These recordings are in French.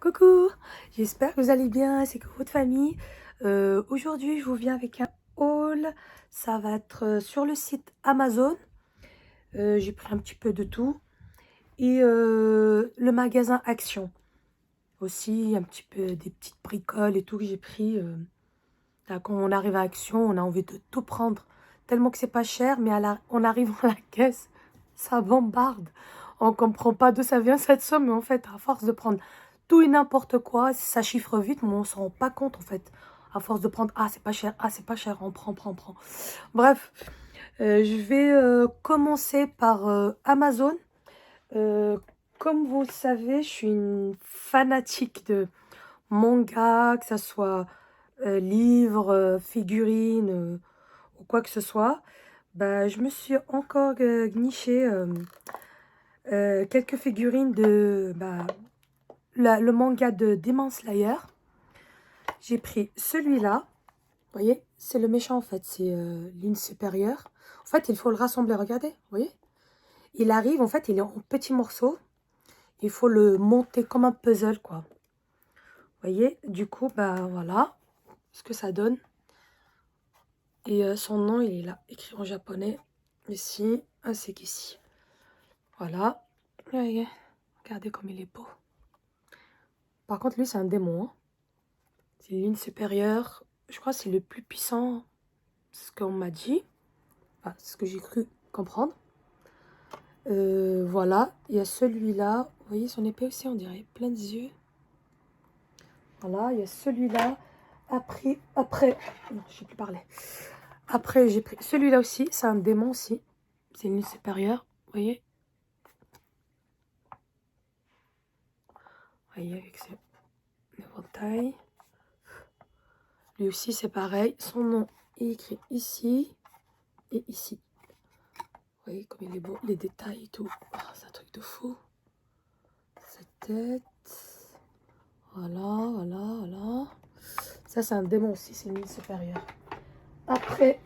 Coucou, j'espère que vous allez bien, c'est que votre famille. Aujourd'hui, je vous viens avec un haul. Ça va être sur le site Amazon. J'ai pris un petit peu de tout. Et le magasin Action. Aussi, un petit peu des petites bricoles et tout que j'ai pris. Là, quand on arrive à Action, on a envie de tout prendre. Tellement que c'est pas cher, mais on arrive à la caisse, ça bombarde. On comprend pas d'où ça vient cette somme, mais en fait, à force de prendre tout et n'importe quoi, ça chiffre vite, mais on se rend pas compte en fait. À force de prendre, ah c'est pas cher, ah c'est pas cher, on prend. Bref, je vais commencer par Amazon. Euh, Comme vous le savez, je suis une fanatique de manga, que ce soit livres, figurines ou quoi que ce soit. Bah, je me suis encore niché quelques figurines de le manga de Demon Slayer. J'ai pris celui-là. Vous voyez, c'est le méchant en fait, c'est l'une supérieure. En fait, il faut le rassembler, regardez, vous voyez. Il arrive, en fait, il est en petits morceaux. Il faut le monter comme un puzzle, quoi. Vous voyez, du coup, bah voilà ce que ça donne. Et son nom, il est là, écrit en japonais, ici, ainsi qu'ici. Voilà. Voyez, regardez comme il est beau. Par contre, lui, c'est un démon. Hein. C'est l'une supérieure. Je crois que c'est le plus puissant. C'est ce qu'on m'a dit. Enfin, c'est ce que j'ai cru comprendre. Voilà. Il y a celui-là. Vous voyez, son épée aussi, on dirait. Plein de yeux. Voilà. Il y a celui-là. Après. Non, je ne sais plus parler. Après, j'ai pris celui-là aussi. C'est un démon aussi. C'est une supérieure. Vous voyez. Vous voyez, avec ses éventails. Lui aussi, c'est pareil. Son nom est écrit ici et ici. Vous voyez comme il est beau, les détails et tout. Oh, c'est un truc de fou. Sa tête. Voilà. Ça, c'est un démon aussi, c'est une île supérieure. Après,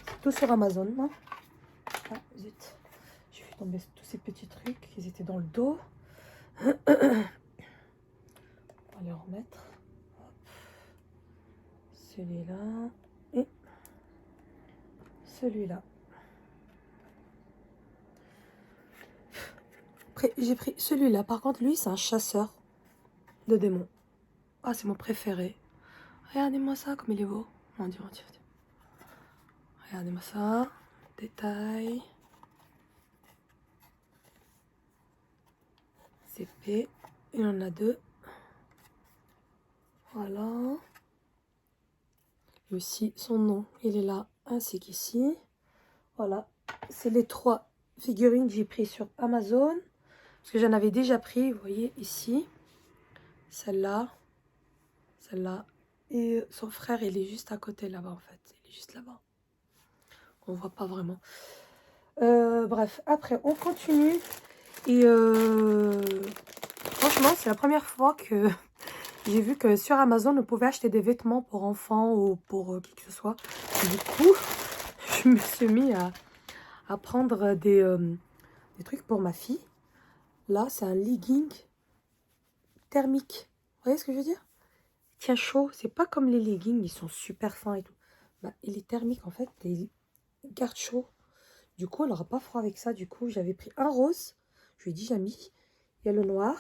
c'est tout sur Amazon. Hein. Ah, zut. J'ai fait tomber tous ces petits trucs. Ils étaient dans le dos. On va les remettre. Celui-là. Et celui-là. Après, j'ai pris celui-là. Par contre, lui, c'est un chasseur de démons. Ah, c'est mon préféré. Regardez-moi ça, comme il est beau. Mon Dieu. Regardez-moi ça. Détail. CP. Il en a deux. Voilà. Et aussi, son nom, il est là, ainsi qu'ici. Voilà. C'est les trois figurines que j'ai pris sur Amazon. Parce que j'en avais déjà pris, vous voyez, ici. Celle-là. Celle-là. Et son frère, il est juste à côté là-bas, en fait. Il est juste là-bas. On voit pas vraiment. Bref, après, on continue. Et franchement, c'est la première fois que j'ai vu que sur Amazon, on pouvait acheter des vêtements pour enfants ou pour qui que ce soit. Et du coup, je me suis mis à prendre des trucs pour ma fille. Là, c'est un legging thermique. Vous voyez ce que je veux dire? Il tient chaud. C'est pas comme les leggings, ils sont super fins et tout. Bah, il est thermique en fait. Et il garde chaud. Du coup, elle n'aura pas froid avec ça. Du coup, j'avais pris un rose. Je lui ai dit, j'ai mis. Il y a le noir.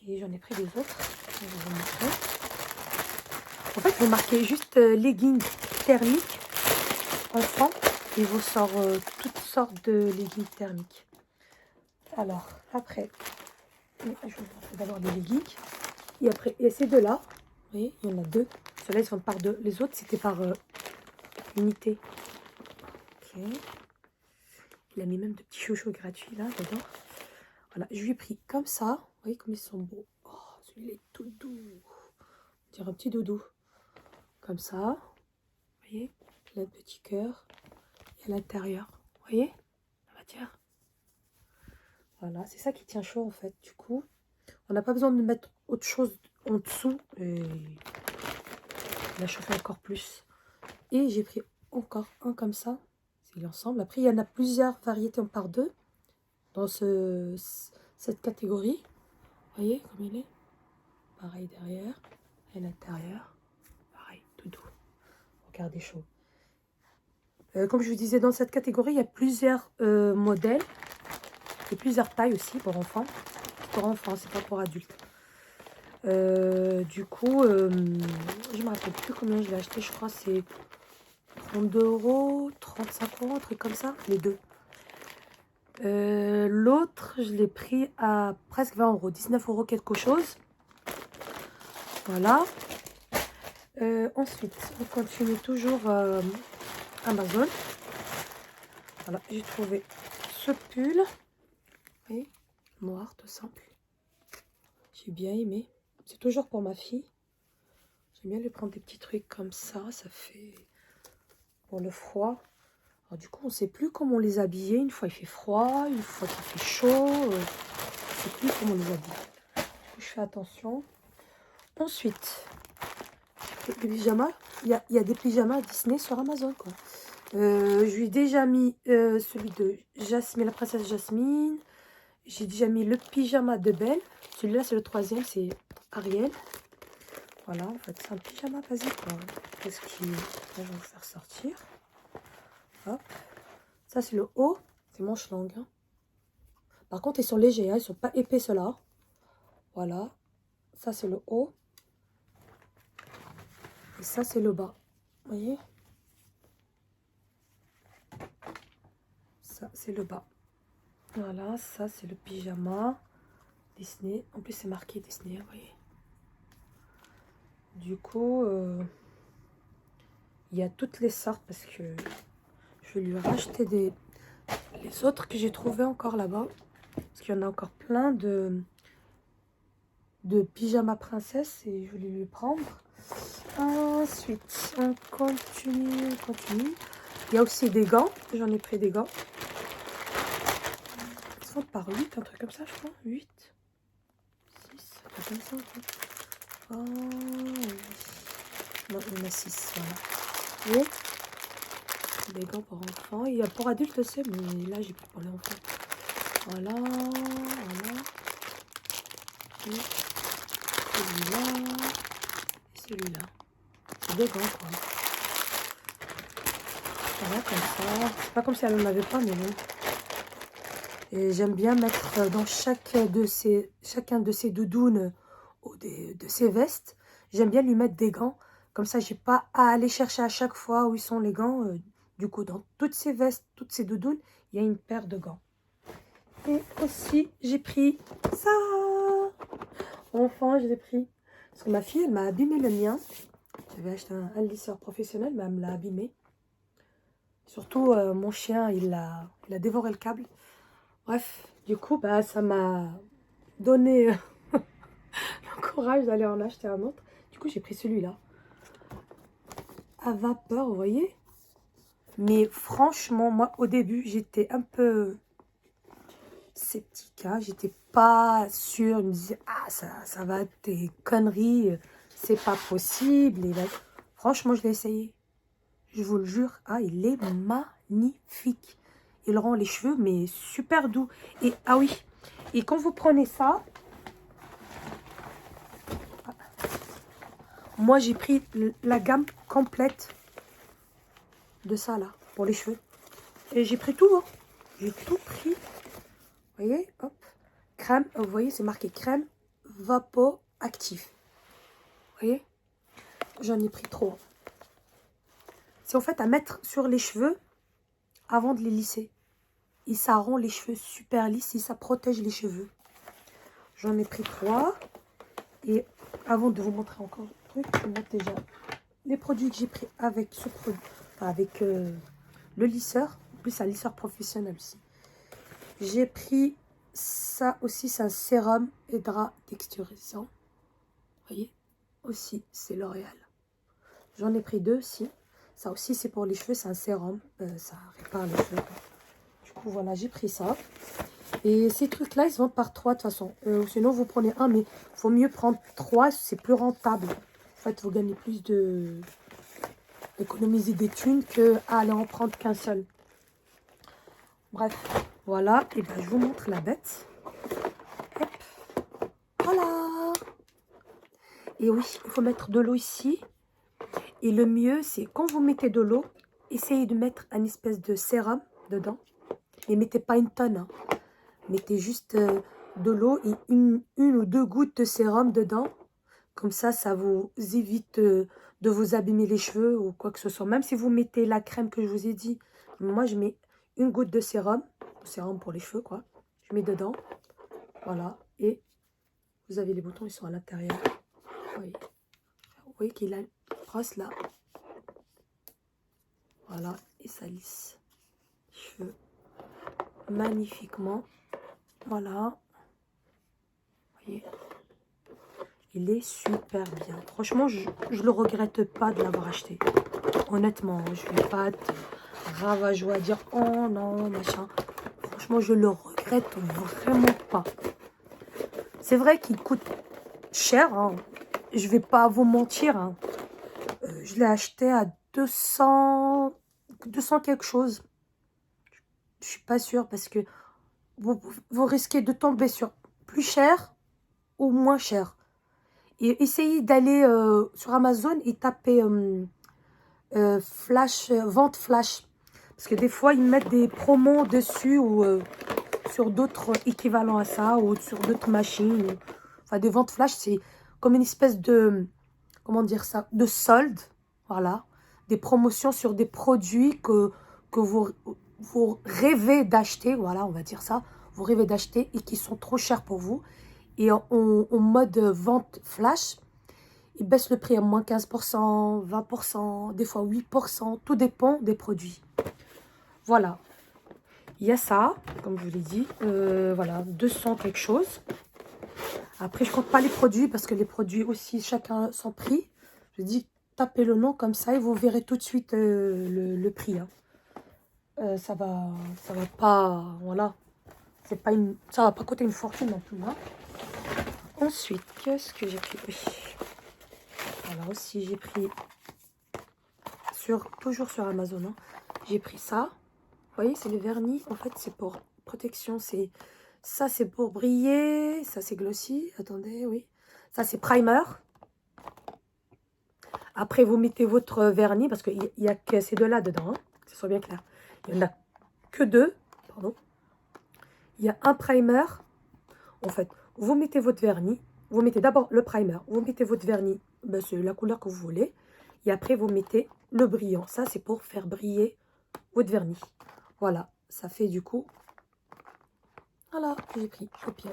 Et j'en ai pris des autres. Je vais vous montrer. En fait, vous marquez juste leggings thermiques enfant. Et vous sort toutes sortes de leggings thermiques. Alors, après, je vais vous montrer d'abord les leggings. Et après, il y a ces deux-là. Vous voyez, il y en a deux. Ceux-là, ils sont par deux. Les autres, c'était par unité. Ok. Il a mis même de petits chouchous gratuits là, dedans. Voilà, je lui ai pris comme ça. Vous voyez comme ils sont beaux. Oh, celui-là est tout doux. On dirait un petit doudou. Comme ça. Vous voyez, plein de petits cœurs. Et à l'intérieur, vous voyez, la matière. Voilà, c'est ça qui tient chaud en fait. Du coup, on n'a pas besoin de mettre autre chose en dessous. Et il a chauffé encore plus. Et j'ai pris encore un comme ça. C'est l'ensemble. Après, il y en a plusieurs variétés en par deux dans cette catégorie. voyez comme il est. Pareil derrière. Et l'intérieur. Pareil, tout doux. Regardez chaud. Comme je vous disais, dans cette catégorie, il y a plusieurs modèles. Et plusieurs tailles aussi pour enfants. Pour enfants, c'est pas pour adultes. Du coup, je me rappelle plus combien je l'ai acheté. Je crois que c'est 32 €, 35 €, un truc comme ça, les deux. L'autre, je l'ai pris à presque 20 €, 19 € quelque chose. Voilà. Ensuite, on continue toujours Amazon. Voilà, j'ai trouvé ce pull. Vous voyez, noir, tout simple. J'ai bien aimé. C'est toujours pour ma fille. J'aime bien lui prendre des petits trucs comme ça. Ça fait pour le froid. Alors, du coup, on ne sait plus comment les habiller. Une fois, il fait froid. Une fois qu'il fait chaud. On ne sait plus comment les habiller. Du coup, je fais attention. Ensuite, les pyjamas. Il y a des pyjamas Disney sur Amazon, quoi. Je lui ai déjà mis celui de Jasmine, la princesse Jasmine. J'ai déjà mis le pyjama de Belle. Celui-là, c'est le troisième, c'est Ariel. Voilà, en fait, c'est un pyjama basique. Qu'est-ce qui... Là, je vais vous faire sortir. Hop. Ça, c'est le haut. C'est manche longue. Hein. Par contre, ils sont légers. Hein. Ils sont pas épais, ceux-là. Voilà. Ça, c'est le haut. Et ça, c'est le bas. Vous voyez? Ça, c'est le bas. Voilà, ça, c'est le pyjama Disney. En plus, c'est marqué Disney, vous voyez? Du coup, il y a toutes les sortes parce que je vais lui racheter les autres que j'ai trouvé encore là-bas. Parce qu'il y en a encore plein de pyjama princesse et je voulais lui prendre. Ensuite, on continue. Il y a aussi des gants. J'en ai pris des gants. Ils sont par 8, un truc comme ça, je crois. 8, 6, un truc comme ça. Oh, oui. Non, il y en a 6, voilà. Et des gants pour enfants. Il y a pour adultes aussi, mais là, j'ai pris pour les enfants. Voilà, voilà. Et celui-là. Et celui-là. C'est des gants, quoi. Voilà, comme ça. C'est pas comme si elle n'en avait pas, mais bon. Et j'aime bien mettre dans chacun de ces doudounes ou de ces vestes, j'aime bien lui mettre des gants. Comme ça, j'ai pas à aller chercher à chaque fois où ils sont les gants. Du coup, dans toutes ces vestes, toutes ces doudounes, il y a une paire de gants. Et aussi, j'ai pris ça. Enfin, je l'ai pris. Parce que ma fille, elle m'a abîmé le mien. J'avais acheté un lisseur professionnel, mais elle me l'a abîmé. Surtout, mon chien, il a dévoré le câble. Bref, du coup, bah, ça m'a donné le courage d'aller en acheter un autre. Du coup, j'ai pris celui-là. À vapeur, vous voyez. Mais franchement, moi, au début, j'étais un peu sceptique. Hein. J'étais pas sûre. Je me disais, ah, ça va être des conneries. C'est pas possible. Et là, franchement, je l'ai essayé. Je vous le jure. Ah, il est magnifique. Il rend les cheveux, mais super doux. Et, ah oui. Et quand vous prenez ça, moi, j'ai pris la gamme complète de ça, là, pour les cheveux. Et j'ai pris tout, hein. J'ai tout pris. Vous voyez, hop. Crème, vous voyez, c'est marqué crème Vapo Actif. Vous voyez, j'en ai pris trop. C'est en fait à mettre sur les cheveux avant de les lisser. Et ça rend les cheveux super lisses et ça protège les cheveux. J'en ai pris 3. Et avant de vous montrer encore le truc, je vous montre déjà les produits que j'ai pris avec ce produit. Enfin, avec le lisseur. En plus, c'est un lisseur professionnel aussi. J'ai pris ça aussi, c'est un sérum hydra texturisant. Vous voyez, aussi, c'est L'Oréal. J'en ai pris 2 aussi. Ça aussi, c'est pour les cheveux, c'est un sérum. Ça répare les cheveux. Du coup, voilà, j'ai pris ça. Et ces trucs-là, ils se vendent par 3 de toute façon. Sinon, vous prenez un, mais il faut mieux prendre 3, c'est plus rentable. En fait, vous gagnez plus d'économiser des thunes que à aller en prendre qu'un seul. Bref, voilà. Et ben, je vous montre la bête. Hop. Oh Et oui, il faut mettre de l'eau ici. Et le mieux, c'est quand vous mettez de l'eau, essayez de mettre un espèce de sérum dedans. Et mettez pas une tonne. Hein. Mettez juste de l'eau et une ou deux gouttes de sérum dedans. Comme ça vous évite de vous abîmer les cheveux ou quoi que ce soit. Même si vous mettez la crème que je vous ai dit. Moi, je mets une goutte de sérum pour les cheveux, quoi. Je mets dedans. Voilà. Et vous avez les boutons, ils sont à l'intérieur. Vous voyez qu'il a une brosse là. Voilà. Et ça lisse les cheveux magnifiquement. Voilà. Vous voyez. Il est super bien. Franchement, je le regrette pas de l'avoir acheté. Honnêtement, je ne vais pas être ravageois à dire « Oh non, machin ». Franchement, je le regrette vraiment pas. C'est vrai qu'il coûte cher. Hein. Je vais pas vous mentir. Hein. Je l'ai acheté à 200 quelque chose. Je suis pas sûre parce que vous risquez de tomber sur plus cher ou moins cher. Et essayez d'aller sur Amazon et taper vente flash. Parce que des fois, ils mettent des promos dessus ou sur d'autres équivalents à ça ou sur d'autres machines. Enfin, des ventes flash, c'est comme une espèce de, comment dire ça, de solde. Voilà. Des promotions sur des produits que vous rêvez d'acheter. Voilà, on va dire ça. Vous rêvez d'acheter et qui sont trop chers pour vous. Et en mode vente flash, ils baissent le prix à moins 15%, 20%, des fois 8%. Tout dépend des produits. Voilà. Il y a ça, comme je vous l'ai dit. Voilà, 200 quelque chose. Après, je ne compte pas les produits parce que les produits aussi, chacun son prix. Je dis, tapez le nom comme ça et vous verrez tout de suite le prix. Hein. Ça va pas, voilà. Ça va pas coûter une fortune non plus. Hein. Ensuite, qu'est-ce que j'ai pris? Oui. Alors aussi, j'ai pris, toujours sur Amazon, hein, j'ai pris ça. Vous voyez, c'est le vernis. En fait, c'est pour protection. Ça, c'est pour briller. Ça, c'est glossy. Attendez, oui. Ça, c'est primer. Après, vous mettez votre vernis parce qu'il n'y a que ces deux-là dedans. Hein, que ce soit bien clair. Il n'y en a que deux. Pardon. Il y a un primer. En fait, vous mettez votre vernis. Vous mettez d'abord le primer. Vous mettez votre vernis. Ben, c'est la couleur que vous voulez. Et après, vous mettez le brillant. Ça, c'est pour faire briller votre vernis. Voilà. Ça fait du coup... Voilà, j'ai pris Copier.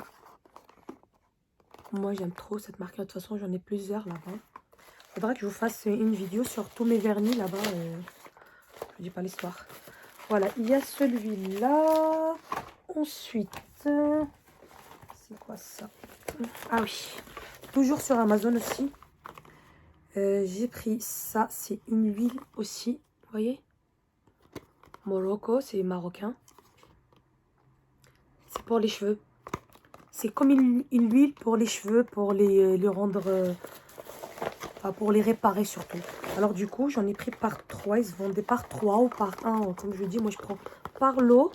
Moi, j'aime trop cette marque. De toute façon, j'en ai plusieurs là-bas. Il faudra que je vous fasse une vidéo sur tous mes vernis là-bas. Je ne dis pas l'histoire. Voilà, il y a celui-là. Ensuite, c'est quoi ça? Ah oui, toujours sur Amazon aussi. J'ai pris ça. C'est une huile aussi. Vous voyez? Morocco, c'est marocain. C'est pour les cheveux. C'est comme une huile pour les cheveux, pour les rendre... Enfin, pour les réparer surtout. Alors du coup, j'en ai pris par 3. Ils se vendaient par 3 ou par 1. Comme je dis, moi je prends par lot.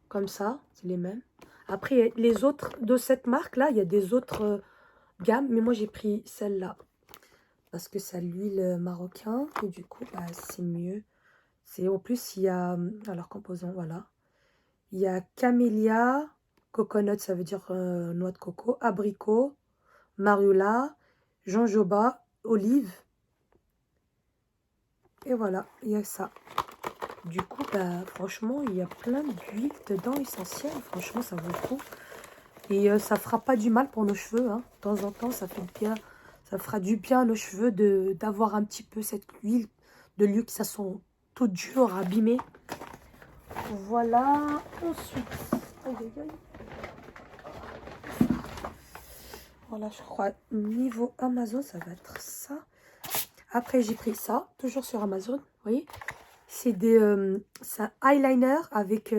Comme ça, c'est les mêmes. Après, les autres de cette marque-là, il y a des autres gammes. Mais moi, j'ai pris celle-là. Parce que c'est l'huile marocain. Et du coup, bah, c'est mieux. En plus, il y a... Alors, composants, voilà. Il y a camélia, coconut, ça veut dire noix de coco, abricot, marula, jojoba, olive. Et voilà, il y a ça. Du coup, bah, franchement, il y a plein d'huiles dedans essentielles. Franchement, ça vaut le coup. Et ça fera pas du mal pour nos cheveux. Hein. De temps en temps, ça fait bien. Ça fera du bien à nos cheveux d'avoir un petit peu cette huile de lieu qui ça sont tout dures, abîmées. Voilà. Ensuite, voilà, je crois niveau Amazon, ça va être ça. Après, j'ai pris ça, toujours sur Amazon. Vous voyez, c'est un eyeliner avec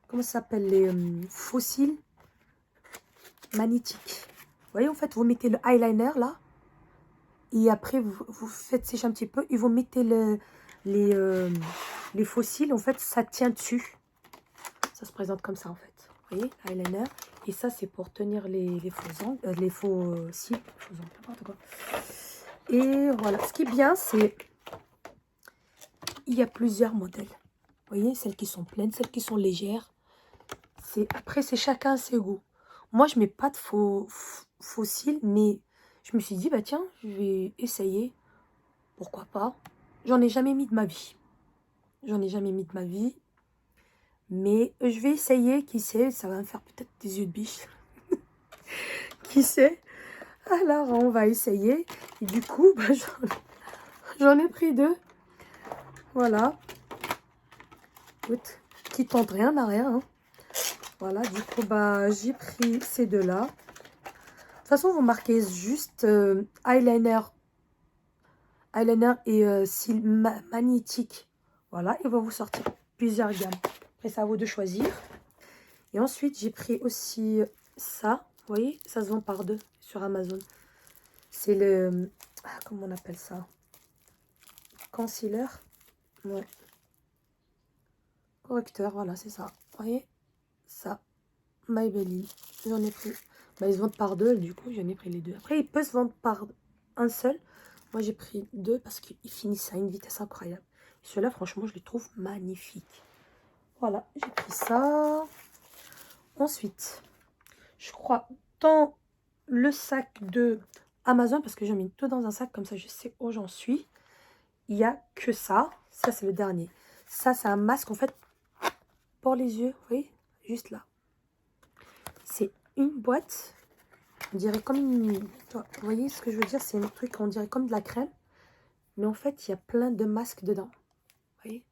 comment ça s'appelle, les fossiles magnétiques. Vous voyez, en fait, vous mettez le eyeliner là. Et après, vous faites sécher un petit peu. Et vous mettez les fossiles. En fait, ça tient dessus. Ça se présente comme ça, en fait. Vous Vous voyez, eyeliner. Et ça, c'est pour tenir les faux angles, les faux cils. Faux angles, n'importe quoi. Et voilà. Ce qui est bien, c'est il y a plusieurs modèles. Vous voyez, celles qui sont pleines, celles qui sont légères. Après, c'est chacun ses goûts. Moi, je mets pas de faux cils, mais je me suis dit, bah tiens, je vais essayer. Pourquoi pas? J'en ai jamais mis de ma vie. J'en ai jamais mis de ma vie. Mais je vais essayer, qui sait, ça va me faire peut-être des yeux de biche. Qui sait? Alors, on va essayer. Et du coup, bah, j'en ai pris 2. Voilà. Écoute, qui tente rien n'a rien. Hein. Voilà, du coup, bah, j'ai pris ces 2-là. De toute façon, vous marquez juste eyeliner et cils magnétique. Voilà, il va vous sortir plusieurs gammes. Après, c'est à vous de choisir. Et ensuite, j'ai pris aussi ça. Vous voyez, ça se vend par 2 sur Amazon. C'est le... comment on appelle ça? Concealer. Ouais. Correcteur, voilà, c'est ça. Vous voyez? Ça. Maybelline. J'en ai pris. Bah, ils se vendent par 2, du coup, j'en ai pris les 2. Après, ils peuvent se vendre par un seul. Moi, j'ai pris 2 parce qu'ils finissent à une vitesse incroyable. Ceux-là, franchement, je les trouve magnifiques. Voilà, j'ai pris ça. Ensuite, je crois, dans le sac de Amazon, parce que j'ai mis tout dans un sac, comme ça, je sais où j'en suis. Il n'y a que ça. Ça, c'est le dernier. Ça, c'est un masque, en fait, pour les yeux. Vous voyez? Juste là. C'est une boîte. On dirait comme une... Vous voyez ce que je veux dire? C'est un truc, on dirait comme de la crème. Mais en fait, il y a plein de masques dedans. Vous voyez?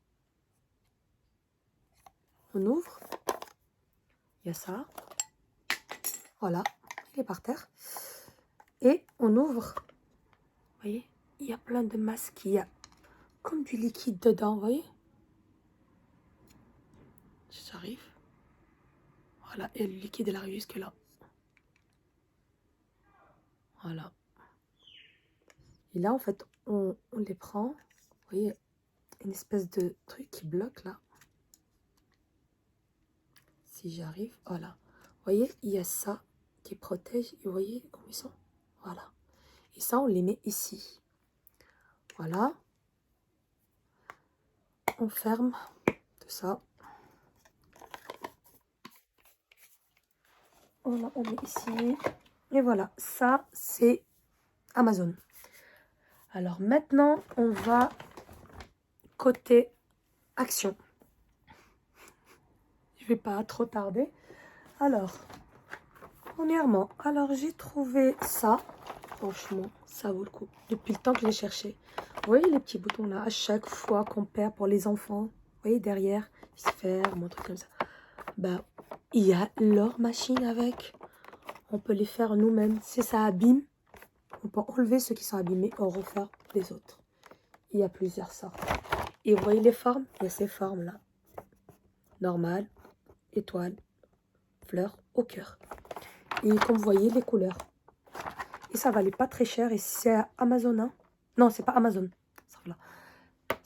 On ouvre. Il y a ça. Voilà. Il est par terre. Et on ouvre. Vous voyez? Il y a plein de masques. Il y a comme du liquide dedans. Vous voyez? Si j'arrive. Voilà. Et le liquide, il arrive jusque là. Voilà. Et là, en fait, on les prend. Vous voyez? Une espèce de truc qui bloque là. Si j'arrive. Voilà. Vous voyez? Il y a ça qui protège. Et vous voyez comment ils sont? Voilà. Et ça, on les met ici. Voilà. On ferme tout ça. Voilà, on met ici. Et voilà, ça, c'est Amazon. Alors maintenant, on va côté action. Je vais pas trop tarder. Alors, premièrement, alors j'ai trouvé ça. Franchement, ça vaut le coup. Depuis le temps que je l'ai cherché. Vous voyez les petits boutons là, à chaque fois qu'on perd pour les enfants. Vous voyez derrière, ils se ferment, un truc comme ça. Bah, il y a leur machine avec. On peut les faire nous-mêmes. Si ça abîme, on peut enlever ceux qui sont abîmés et refaire les autres. Il y a plusieurs sortes. Et vous voyez les formes? Il y a ces formes-là. Normale, étoile, fleur, au cœur. Et comme vous voyez, les couleurs. Et ça valait pas très cher. Et c'est Amazon, hein? Non, c'est pas Amazon.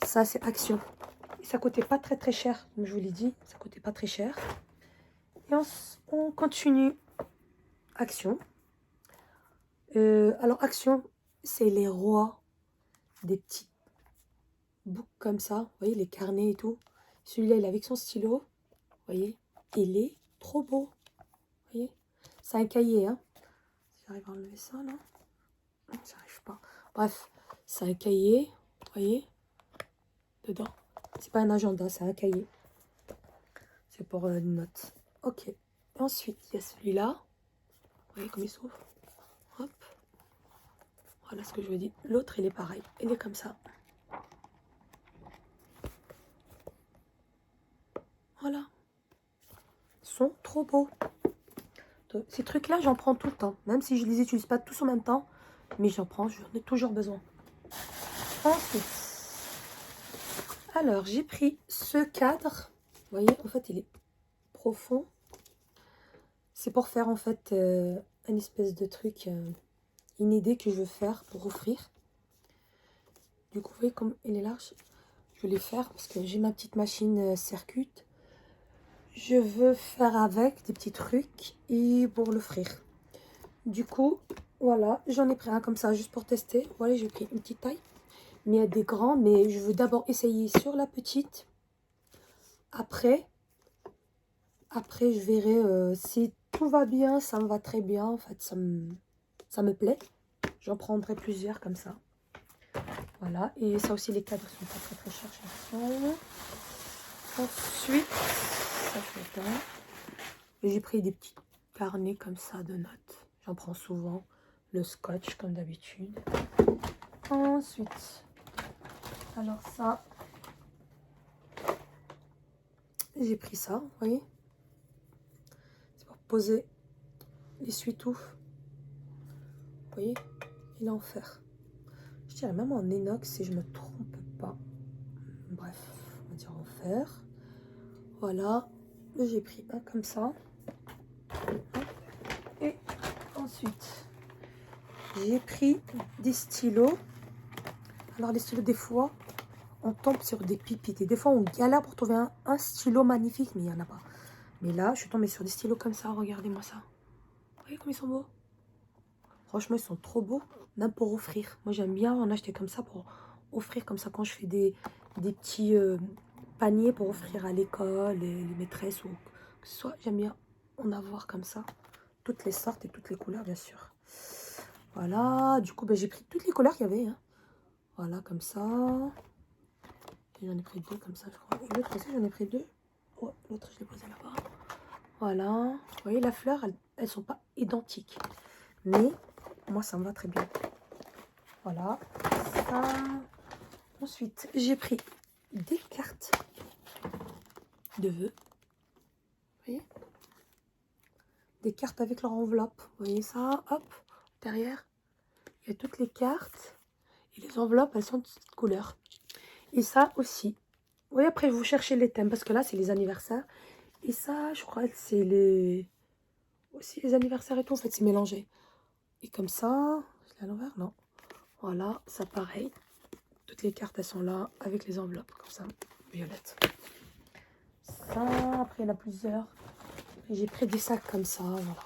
Ça, c'est Action. Et ça coûtait pas très cher. Comme je vous l'ai dit, ça coûtait pas très cher. Et on continue. Action. Alors, Action, c'est les rois des petits boucs comme ça. Vous voyez, les carnets et tout. Celui-là, il est avec son stylo. Vous voyez, il est trop beau. Vous voyez, c'est un cahier, hein. J'arrive à enlever ça, là. Non, j'arrive pas. Bref, c'est un cahier. Vous voyez, dedans. C'est pas un agenda, c'est un cahier. C'est pour une note. Ok. Ensuite, il y a celui-là. Vous voyez comme il s'ouvre. Hop. Voilà ce que je veux dire. L'autre, il est pareil. Il est comme ça. Voilà. Ils sont trop beaux. Ces trucs-là, j'en prends tout le temps. Même si je ne les utilise pas tous en même temps. Mais j'en prends, j'en ai toujours besoin. Ensuite. Alors, j'ai pris ce cadre. Vous voyez, en fait, il est profond. C'est pour faire, en fait, une espèce de truc, une idée que je veux faire pour offrir. Du coup, vous voyez comme il est large. Je vais les faire parce que j'ai ma petite machine Circuit. je veux faire avec des petits trucs et pour l'offrir. Du coup, voilà, j'en ai pris un comme ça juste pour tester. Voilà, j'ai pris une petite taille. Mais il y a des grands, mais je veux d'abord essayer sur la petite. Après je verrai si tout va bien, ça me va très bien. En fait, ça me plaît. J'en prendrai plusieurs comme ça. Voilà, et ça aussi, les cadres sont pas très chers chez Amazon. Ensuite, ça fait un. J'ai pris des petits carnets comme ça de notes. J'en prends souvent. Le scotch comme d'habitude. Ensuite, alors ça, j'ai pris ça, vous voyez. C'est pour poser l'essuie-tout. Vous voyez, il est en fer. Je dirais même en inox si je me trompe pas. Bref, on va dire en fer. Voilà, j'ai pris un comme ça. Et ensuite, j'ai pris des stylos. Alors les stylos, des fois, on tombe sur des pipites. Et des fois, on galère pour trouver un stylo magnifique, mais il n'y en a pas. Mais là, je suis tombée sur des stylos comme ça. Regardez-moi ça. Vous voyez comme ils sont beaux? Franchement, ils sont trop beaux, même pour offrir. Moi, j'aime bien en acheter comme ça pour offrir, comme ça, quand je fais des petits paniers pour offrir à l'école, les maîtresses ou que ce soit. J'aime bien en avoir comme ça. Toutes les sortes et toutes les couleurs, bien sûr. Voilà, du coup, ben, j'ai pris toutes les couleurs qu'il y avait. Hein. Voilà, comme ça. J'en ai pris deux comme ça, je crois. Et l'autre aussi, j'en ai pris deux. Ouais, l'autre, je l'ai posé là-bas. Voilà. Vous voyez, la fleur, elles sont pas identiques. Mais moi, ça me va très bien. Voilà. Ça. Ensuite, j'ai pris des cartes de vœux. Vous voyez? Des cartes avec leur enveloppe. Vous voyez ça? Hop, derrière. Il y a toutes les cartes. Et les enveloppes, elles sont de cette couleur. Et ça aussi. Oui, après, vous cherchez les thèmes. Parce que là, c'est les anniversaires. Et ça, je crois que c'est les... aussi les anniversaires et tout. En fait, c'est mélangé. Et comme ça... Je l'ai à l'envers? Non. Voilà, ça pareil. Toutes les cartes, elles sont là. Avec les enveloppes, comme ça. Violettes. Ça, après, il y en a plusieurs. J'ai pris des sacs comme ça, voilà.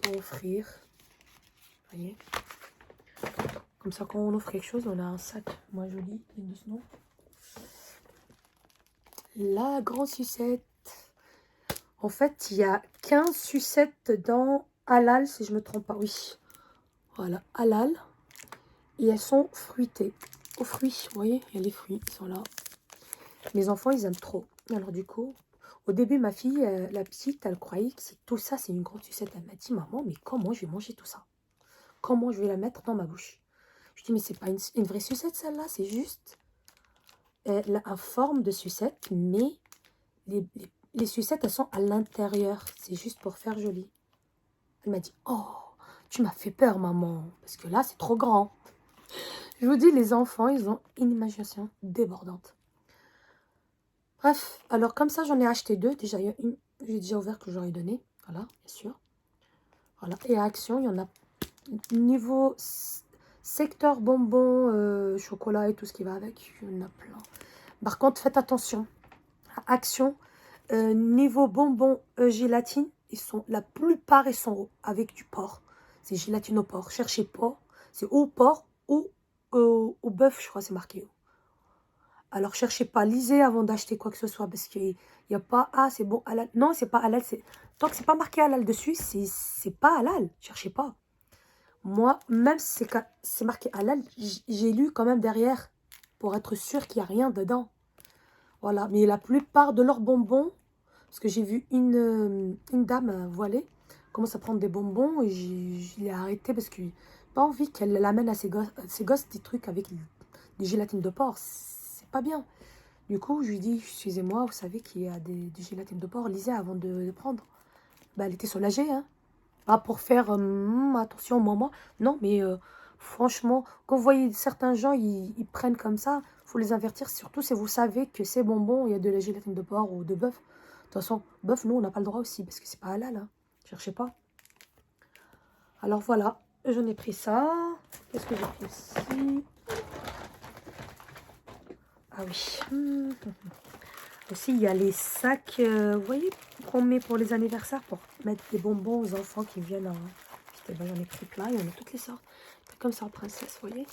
Pour offrir. Vous voyez? Comme ça, quand on offre quelque chose, on a un sac, moi, joli, digne de ce nom. La grande sucette. En fait, il y a 15 sucettes dans Halal, si je ne me trompe pas. Oui. Voilà, Halal. Et elles sont fruitées. Aux fruits, vous voyez? Il y a les fruits, ils sont là. Mes enfants, ils aiment trop. Alors, du coup, au début, ma fille, la petite, elle croyait que tout ça, c'est une grande sucette. Elle m'a dit, maman, mais comment je vais manger tout ça? Comment je vais la mettre dans ma bouche? Je dis, mais c'est pas une vraie sucette, celle-là. C'est juste en forme de sucette, mais les sucettes, elles sont à l'intérieur. C'est juste pour faire joli. Elle m'a dit, oh, tu m'as fait peur, maman. Parce que là, c'est trop grand. Je vous dis, les enfants, ils ont une imagination débordante. Bref, alors comme ça, j'en ai acheté deux. Déjà, il y a une, j'ai déjà ouvert que j'aurais donné. Voilà, bien sûr. Voilà. Et à Action, il y en a niveau secteur bonbons, chocolat et tout ce qui va avec. Il y en a plein. Par contre, faites attention. À Action, niveau bonbons gélatine, la plupart, ils sont avec du porc. C'est gélatine au porc. Cherchez pas. C'est au porc ou au bœuf, je crois, c'est marqué. Alors, cherchez pas, lisez avant d'acheter quoi que ce soit, parce qu'il n'y a pas, ah, c'est bon, halal. Non, c'est pas halal, tant que c'est pas marqué halal dessus, c'est pas halal, cherchez pas. Moi, même si c'est marqué halal, j'ai lu quand même derrière, pour être sûr qu'il n'y a rien dedans. Voilà, mais la plupart de leurs bonbons, parce que j'ai vu une dame voilée, commence à prendre des bonbons, et je l'ai arrêté parce que j'ai pas envie qu'elle amène à ses gosses des trucs avec des gélatines de porc. C'est pas bien. Du coup, je lui dis, excusez-moi, vous savez qu'il y a des gélatines de porc, lisez avant de prendre. Bah, elle était soulagée, hein. Pas pour faire attention, moi. Non, mais franchement, quand vous voyez certains gens, ils prennent comme ça, il faut les avertir, surtout si vous savez que ces bonbons, il y a de la gélatine de porc ou de bœuf. De toute façon, bœuf, nous, on n'a pas le droit aussi, parce que c'est pas halal, hein. Cherchez pas. Alors voilà, j'en ai pris ça. Qu'est-ce que j'ai pris aussi? Ah oui. Aussi, il y a les sacs, vous voyez, qu'on met pour les anniversaires, pour mettre des bonbons aux enfants qui viennent. J'en ai pris plein, il y en a toutes les sortes. Comme ça en princesse, vous voyez.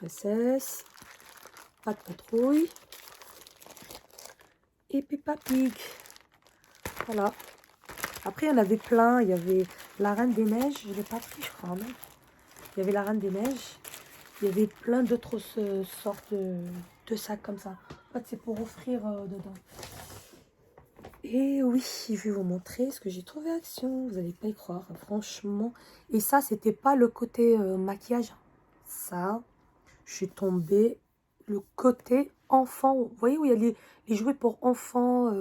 Princesse, pas de patrouille. Et Peppa Pig. Voilà. Après, il y en avait plein. Il y avait la Reine des Neiges. Je ne l'ai pas pris, je crois. Non, il y avait la Reine des Neiges. Il y avait plein d'autres sortes de sacs comme ça. En fait, c'est pour offrir dedans. Et oui, je vais vous montrer ce que j'ai trouvé à Action. Vous n'allez pas y croire, franchement. Et ça, c'était pas le côté maquillage. Ça, je suis tombée le côté enfant. Vous voyez où il y a les jouets pour enfants,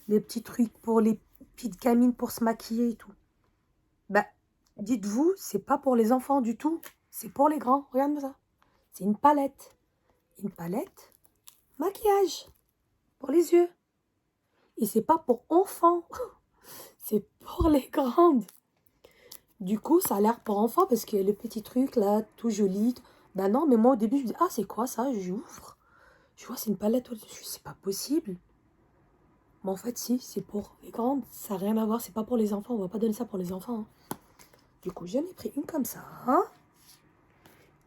les petits trucs pour les petites gamines pour se maquiller et tout. Bah, dites-vous, c'est pas pour les enfants du tout. C'est pour les grands. Regarde-moi ça. C'est une palette. Une palette maquillage pour les yeux. Et c'est pas pour enfants. C'est pour les grandes. Du coup, ça a l'air pour enfants parce qu'il y a le petit truc là, tout joli. Ben non, mais moi au début, je me dis, ah, c'est quoi ça? J'ouvre. Je vois, c'est une palette. C'est pas possible. Mais en fait, si, c'est pour les grandes. Ça n'a rien à voir. C'est pas pour les enfants. On va pas donner ça pour les enfants. Hein. Du coup, j'en ai pris une comme ça. Hein.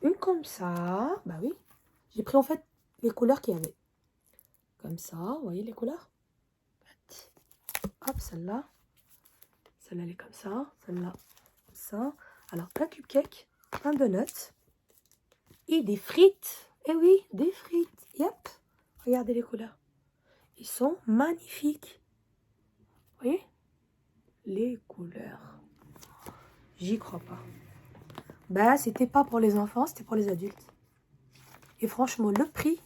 Une comme ça. Bah oui. J'ai pris en fait les couleurs qu'il y avait. Comme ça. Vous voyez les couleurs? Hop, celle-là. Celle-là, elle est comme ça. Celle-là, comme ça. Alors, un cupcake, un donut et des frites. Eh oui, des frites. Yep. Regardez les couleurs. Ils sont magnifiques. Vous voyez? Les couleurs. J'y crois pas. Bah, c'était pas pour les enfants, c'était pour les adultes. Et franchement, le prix,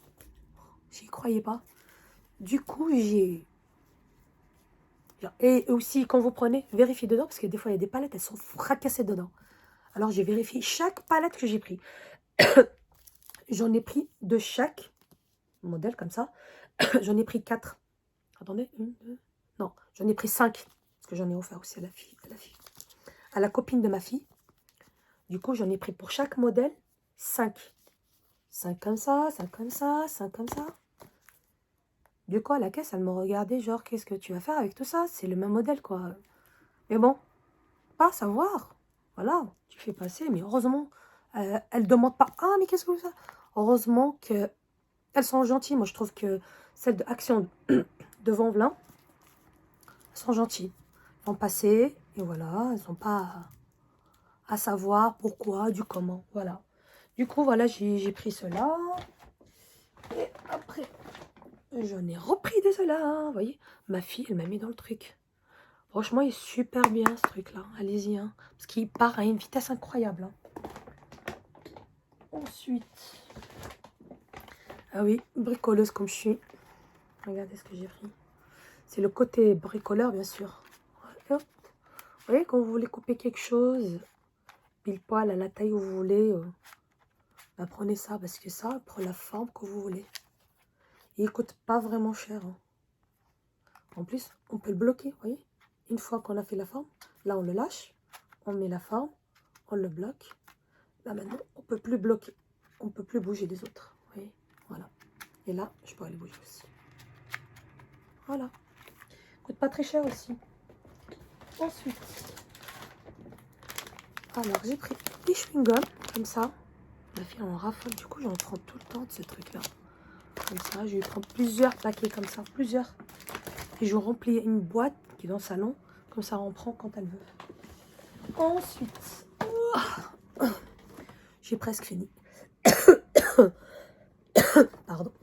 j'y croyais pas. Du coup, j'ai... Et aussi, quand vous prenez, vérifiez dedans, parce que des fois, il y a des palettes, elles sont fracassées dedans. Alors, j'ai vérifié chaque palette que j'ai pris. J'en ai pris de chaque modèle, comme ça. J'en ai pris 4. Attendez, 1, 2... Non, j'en ai pris 5. Parce que j'en ai offert aussi à la fille, à la copine de ma fille. Du coup, j'en ai pris pour chaque modèle 5. 5 comme ça, 5 comme ça, 5 comme ça. Du coup, à la caisse, elle me regardait genre, qu'est-ce que tu vas faire avec tout ça? C'est le même modèle, quoi. Mais bon, pas savoir. Voilà, tu fais passer, mais heureusement, elle demande pas, ah, mais qu'est-ce que vous faites? Heureusement qu'elles sont gentilles. Moi, je trouve que celles de Action de Vanvelin, elles sont gentilles. Elles vont passer, et voilà, elles n'ont pas à savoir pourquoi, du comment, voilà. Du coup, voilà, j'ai pris cela. Et après, j'en ai repris de cela. Vous voyez, ma fille, elle m'a mis dans le truc. Franchement, il est super bien ce truc-là. Allez-y. Hein, parce qu'il part à une vitesse incroyable. Hein. Ensuite. Ah oui, bricoleuse comme je suis. Regardez ce que j'ai pris. C'est le côté bricoleur, bien sûr. Hop. Vous voyez, quand vous voulez couper quelque chose, pile poil à la taille où vous voulez, bah, prenez ça. Parce que ça prend la forme que vous voulez. Et il coûte pas vraiment cher. Hein. En plus, on peut le bloquer, vous voyez. Une fois qu'on a fait la forme, là on le lâche, on met la forme, on le bloque. Là maintenant, on ne peut plus bloquer, on ne peut plus bouger les autres, vous voyez. Voilà. Et là, je pourrais les bouger aussi. Voilà. Coûte pas très cher aussi. Ensuite, alors j'ai pris des chewing-gums, comme ça. Ma fille en raffole, du coup j'en prends tout le temps de ce truc-là. Comme ça, je vais prendre plusieurs paquets comme ça, plusieurs. Et je remplis une boîte qui est dans le salon, comme ça on prend quand elle veut. Ensuite, j'ai presque fini. Pardon.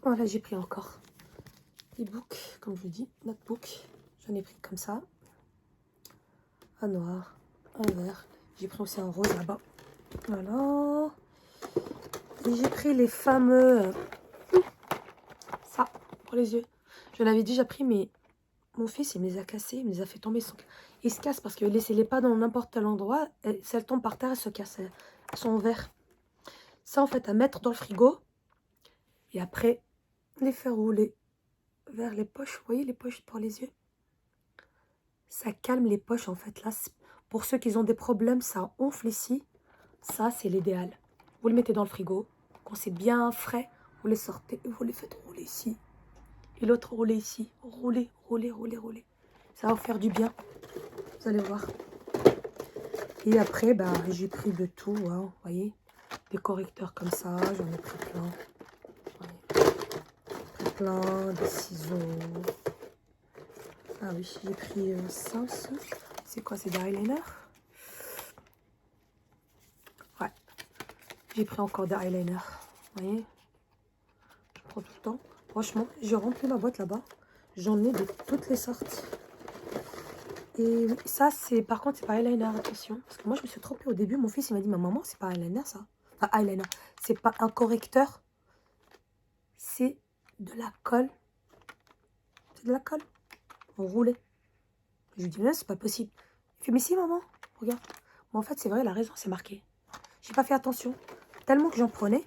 Voilà, j'ai pris encore des books, comme je vous dis, notebook. J'en ai pris comme ça. Un noir, un vert. J'ai pris aussi un rose là-bas. Voilà. Et j'ai pris les fameux... ça, pour les yeux. Je l'avais déjà pris, mais mon fils, il me les a cassés. Il me les a fait tomber. Il se casse parce que laissez-les pas dans n'importe quel endroit. Et si elles tombent par terre, elles se cassent. Elles sont en verre. Ça, en fait, à mettre dans le frigo. Et après, les faire rouler vers les poches. Vous voyez les poches pour les yeux? Ça calme les poches, en fait. Là, pour ceux qui ont des problèmes, ça enfle ici. Ça, c'est l'idéal. Vous le mettez dans le frigo. Quand c'est bien frais, Vous les sortez et vous les faites rouler ici. Et l'autre rouler ici. Rouler, rouler, rouler, rouler. Ça va vous faire du bien. Vous allez voir. Et après, bah, j'ai pris de tout, hein, vous voyez. Des correcteurs comme ça, j'en ai pris plein. Voyez. Pris plein, des ciseaux. Ah oui, j'ai pris ça aussi. C'est quoi, c'est des eyeliners? Ouais, j'ai pris encore des eyeliners. Vous voyez, je prends tout le temps. Franchement, j'ai rempli ma boîte là-bas. J'en ai de toutes les sortes. Et ça, c'est par contre, c'est pas eyeliner, attention. Parce que moi, je me suis trompée au début. Mon fils, il m'a dit, ma maman, c'est pas eyeliner, ça. Enfin, eyeliner. C'est pas un correcteur. C'est de la colle. C'est de la colle. Enroulée. Je lui dis, non, c'est pas possible. Il fait, mais si, maman, regarde. Bon, en fait, c'est vrai, elle a raison, c'est marqué. J'ai pas fait attention. Tellement que j'en prenais.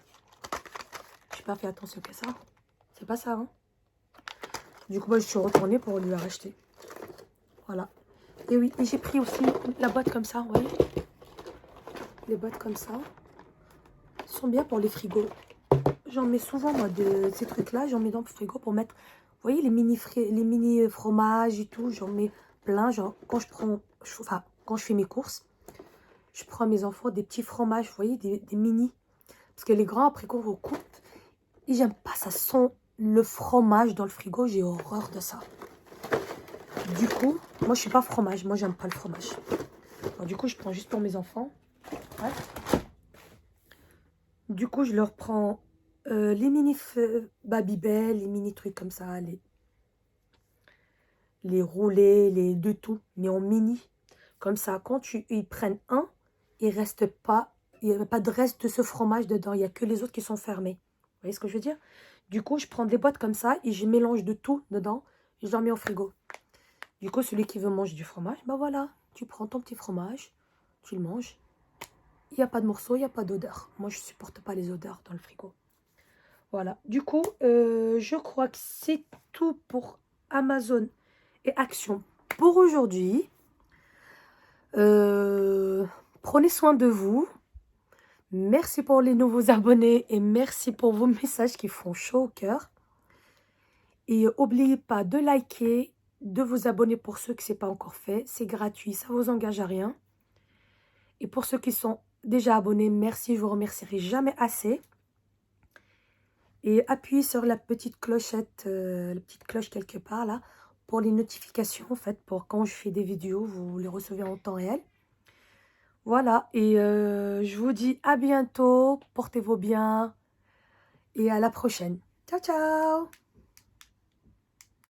J'ai pas fait attention que ça. C'est pas ça, hein. Du coup, moi, je suis retournée pour lui racheter. Voilà. Et oui, et j'ai pris aussi la boîte comme ça, vous voyez. Les boîtes comme ça. Sont bien pour les frigos. J'en mets souvent, moi, de ces trucs-là. J'en mets dans le frigo pour mettre, vous voyez, les mini fromages et tout. J'en mets plein. Genre, quand quand je fais mes courses, je prends à mes enfants des petits fromages, vous voyez, des mini. Parce que les grands, après qu'on vous coupe, et j'aime pas, ça sent le fromage dans le frigo. J'ai horreur de ça. Du coup, moi, je suis pas fromage. Moi, j'aime pas le fromage. Alors, du coup, je prends juste pour mes enfants. Ouais. Du coup, je leur prends les mini Babybel, les mini trucs comme ça, les roulés, les de tout, mais en mini. Comme ça, quand ils prennent un, il reste pas, il n'y a pas de reste de ce fromage dedans. Il n'y a que les autres qui sont fermés. Vous voyez ce que je veux dire? Du coup, je prends des boîtes comme ça et je mélange de tout dedans et je les mets au frigo. Du coup, celui qui veut manger du fromage, bah voilà, tu prends ton petit fromage, tu le manges. Il n'y a pas de morceaux, il n'y a pas d'odeur. Moi, je ne supporte pas les odeurs dans le frigo. Voilà. Du coup, je crois que c'est tout pour Amazon et Action pour aujourd'hui. Prenez soin de vous. Merci pour les nouveaux abonnés et merci pour vos messages qui font chaud au cœur. Et n'oubliez pas de liker, de vous abonner pour ceux que ce n'est pas encore fait. C'est gratuit, ça ne vous engage à rien. Et pour ceux qui sont déjà abonnés, merci, je vous remercierai jamais assez. Et appuyez sur la petite clochette, la petite cloche quelque part là, pour les notifications en fait, pour quand je fais des vidéos, vous les recevez en temps réel. Voilà, et je vous dis à bientôt, portez-vous bien et à la prochaine. Ciao, ciao!